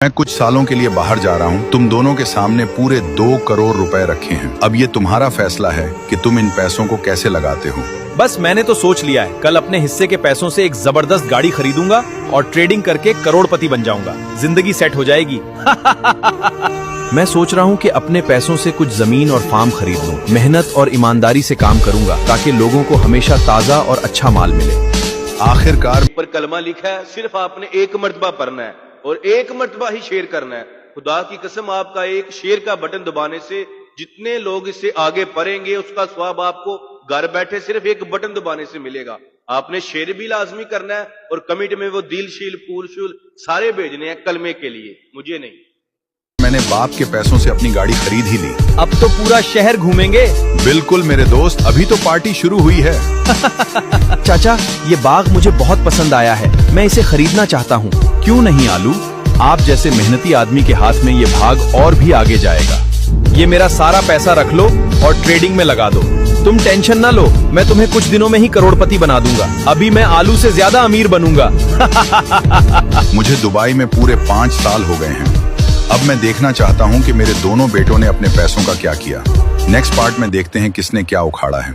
मैं कुछ सालों के लिए बाहर जा रहा हूँ। तुम दोनों के सामने पूरे 2 करोड़ रुपए रखे हैं। अब ये तुम्हारा फैसला है कि तुम इन पैसों को कैसे लगाते हो। बस मैंने तो सोच लिया है, कल अपने हिस्से के पैसों से एक जबरदस्त गाड़ी खरीदूंगा और ट्रेडिंग करके करोड़पति बन जाऊंगा। जिंदगी सेट हो जाएगी। मैं सोच रहा हूँ कि अपने पैसों से कुछ जमीन और फार्म खरीद लूं। मेहनत और ईमानदारी से काम करूंगा ताकि लोगों को हमेशा ताजा और अच्छा माल मिले। आखिरकार पर कलमा लिखा है, सिर्फ आपने एक मर्तबा पढ़ना है और एक मर्तबा ही शेयर करना है। खुदा की कसम, आपका एक शेयर का बटन दबाने से जितने लोग इससे आगे पढ़ेंगे उसका स्वाब आपको घर बैठे सिर्फ एक बटन दबाने से मिलेगा। आपने शेयर भी लाजमी करना है और कमेंट में वो दिल शील फूल शूल सारे भेजने हैं कलमे के लिए, मुझे नहीं। मैंने बाप के पैसों से अपनी गाड़ी खरीद ही ली। अब तो पूरा शहर घूमेंगे। बिल्कुल मेरे दोस्त, अभी तो पार्टी शुरू हुई है। चाचा, ये बाग मुझे बहुत पसंद आया है, मैं इसे खरीदना चाहता हूँ। क्यों नहीं आलू, आप जैसे मेहनती आदमी के हाथ में ये भाग और भी आगे जाएगा। ये मेरा सारा पैसा रख लो और ट्रेडिंग में लगा दो। तुम टेंशन ना लो, मैं तुम्हें कुछ दिनों में ही करोड़पति बना दूंगा। अभी मैं आलू से ज्यादा अमीर बनूंगा। मुझे दुबई में पूरे 5 साल हो गए हैं। अब मैं देखना चाहता हूँ कि मेरे दोनों बेटों ने अपने पैसों का क्या किया। नेक्स्ट पार्ट में देखते हैं किसने क्या उखाड़ा है।